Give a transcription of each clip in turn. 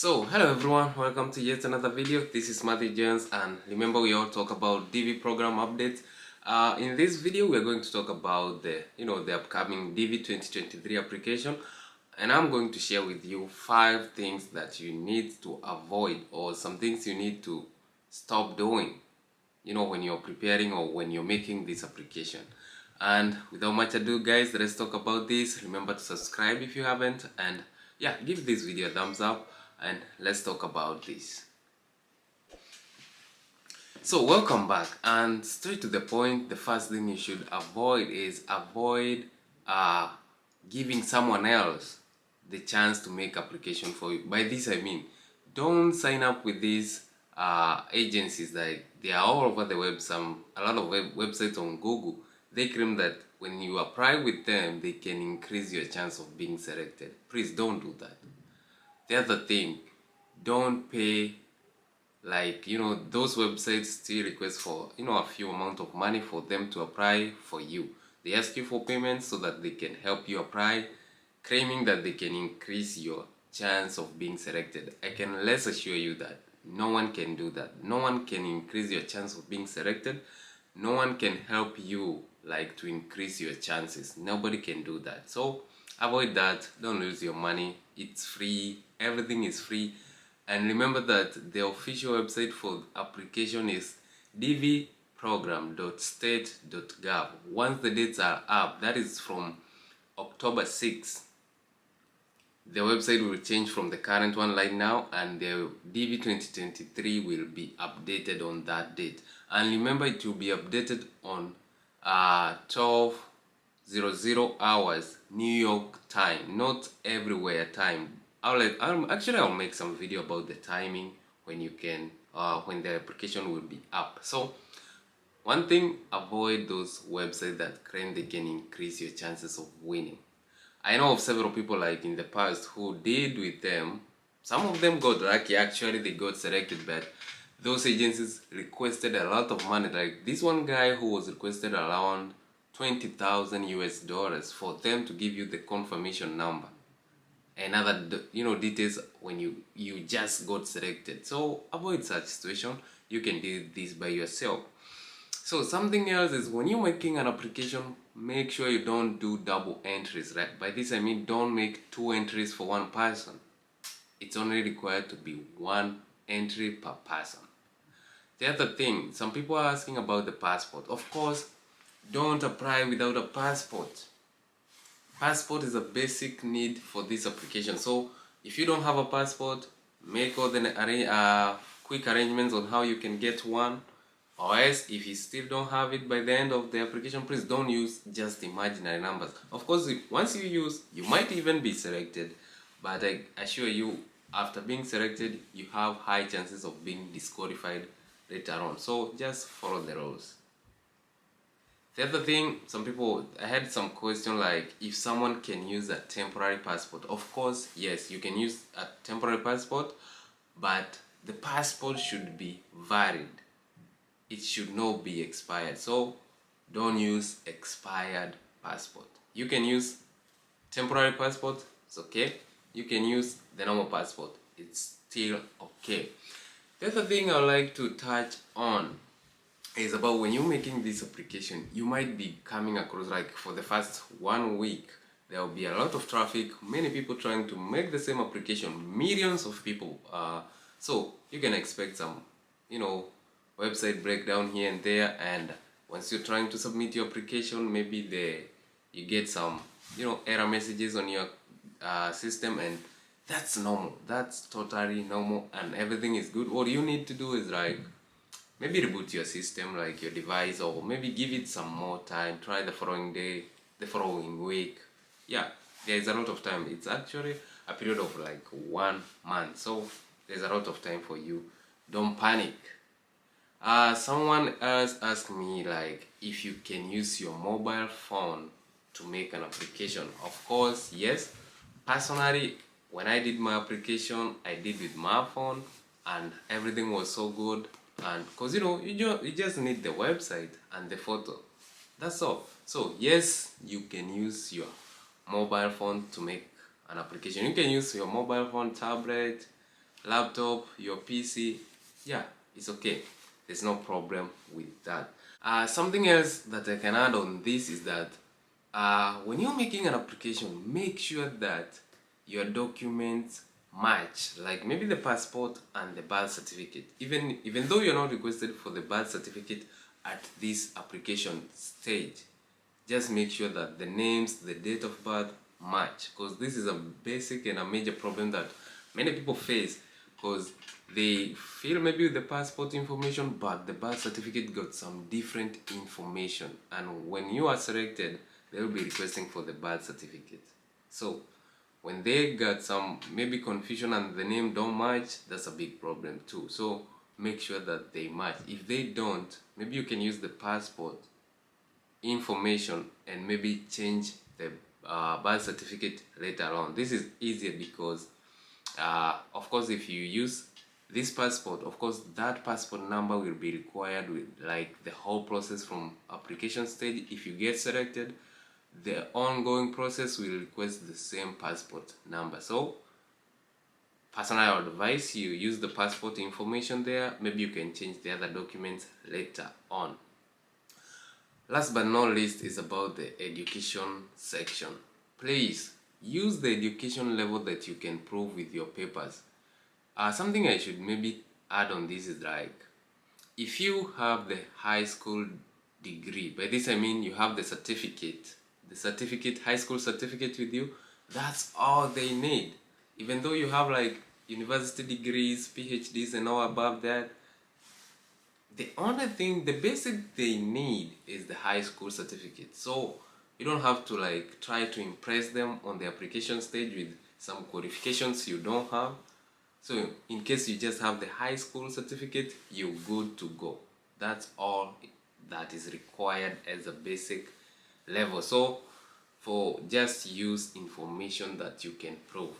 Hello everyone, welcome to yet another video. This is Matthew Jones, and remember we all talk about DV program updates. In this video, we're going to talk about the upcoming Dv2023 application, and I'm going to share with you 5 things that you need to avoid, or some things you need to stop doing, when you're preparing or when you're making this application. And without much ado, guys, let's talk about this. Remember to subscribe if you haven't, and yeah, give this video a thumbs up, and let's talk about this. So welcome back, and straight to the point. The first thing you should avoid is giving someone else the chance to make application for you. By this I mean, don't sign up with these agencies that they are all over the web. A lot of websites on Google, they claim that when you apply with them, they can increase your chance of being selected. Please don't do that. The other thing, don't pay, those websites still request for a few amount of money for them to apply for you. They ask you for payments so that they can help you apply, claiming that they can increase your chance of being selected. I can let's assure you that no one can do that. No one can increase your chance of being selected. No one can help you to increase your chances. Nobody can do that. So avoid that. Don't lose your money. It's free. Everything is free. And remember that the official website for application is dvprogram.state.gov. Once the dates are up, that is from October 6th, the website will change from the current one right now, and the Dv2023 will be updated on that date. And remember, it will be updated on 12:00 hours New York time, not everywhere time. I'll make some video about the timing when you can when the application will be up. So one thing, avoid those websites that claim they can increase your chances of winning. I know of several people in the past who did with them. Some of them got lucky, actually they got selected, but those agencies requested a lot of money. Like this one guy who was requested around $20,000 for them to give you the confirmation number and other details when you just got selected. So avoid such situation. You can do this by yourself. So something else is, when you're making an application, make sure you don't do double entries, right? By this I mean, don't make 2 entries for one person. It's only required to be 1 entry per person. The other thing, some people are asking about the passport. Of course, don't apply without a passport. Passport is a basic need for this application. So if you don't have a passport, make all the quick arrangements on how you can get one. Or else, if you still don't have it by the end of the application, please don't use just imaginary numbers. Of course, once you might even be selected, but I assure you, after being selected, you have high chances of being disqualified later on. So just follow the rules. The other thing, I had some question if someone can use a temporary passport. Of course, yes, you can use a temporary passport, but the passport should be valid. It should not be expired. So don't use expired passport. You can use temporary passport, it's okay. You can use the normal passport, it's still okay. The other thing I would like to touch on is about when you're making this application, you might be coming across for the first 1 week, there will be a lot of traffic, many people trying to make the same application, millions of people. So you can expect some, website breakdown here and there, and once you're trying to submit your application, maybe you get some error messages on your system, and that's normal. That's totally normal, and everything is good. What you need to do is maybe reboot your system, your device, or maybe give it some more time. Try the following day, the following week. Yeah, there is a lot of time. It's actually a period of 1 month, so there's a lot of time for you. Don't panic. Someone else asked me if you can use your mobile phone to make an application. Of course, yes. Personally, when I did my application, I did with my phone, and everything was so good. And because you just need the website and the photo, that's all. So yes, you can use your mobile phone to make an application. You can use your mobile phone, tablet, laptop, your PC, yeah, it's okay. There's no problem with that. Something else that I can add on this is that when you're making an application, make sure that your documents match, like maybe the passport and the birth certificate. Even though you're not requested for the birth certificate at this application stage, just make sure that the names, the date of birth match, because this is a basic and a major problem that many people face, because they fill maybe with the passport information but the birth certificate got some different information, and when you are selected they will be requesting for the birth certificate. So when they got some maybe confusion and the name don't match, that's a big problem too. So make sure that they match. If they don't, maybe you can use the passport information and maybe change the birth certificate later on. This is easier because of course if you use this passport, of course that passport number will be required with like the whole process from application stage. If you get selected, the ongoing process will request the same passport number. So personally I would advise you use the passport information there. Maybe you can change the other documents later on. Last but not least is about the education section. Please use the education level that you can prove with your papers. Something I should maybe add on this is like, if you have the high school degree, by this I mean you have the certificate, high school certificate with you, that's all they need. Even though you have like university degrees, PhDs and all above that, the only thing, the basic they need is the high school certificate. So you don't have to like try to impress them on the application stage with some qualifications you don't have. So in case you just have the high school certificate, you're good to go. That's all that is required as a basic level. So for just use information that you can prove.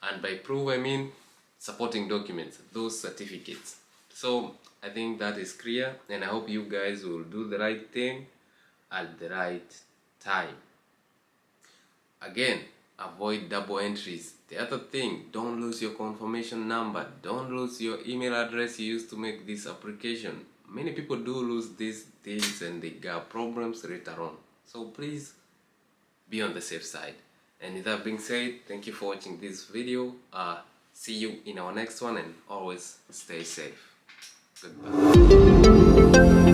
And by prove I mean supporting documents, those certificates. So I think that is clear, and I hope you guys will do the right thing at the right time. Again, avoid double entries. The other thing, don't lose your confirmation number. Don't lose your email address you used to make this application. Many people do lose these things and they got problems later on. So please be on the safe side. And with that being said, thank you for watching this video. See you in our next one, and always stay safe. Goodbye.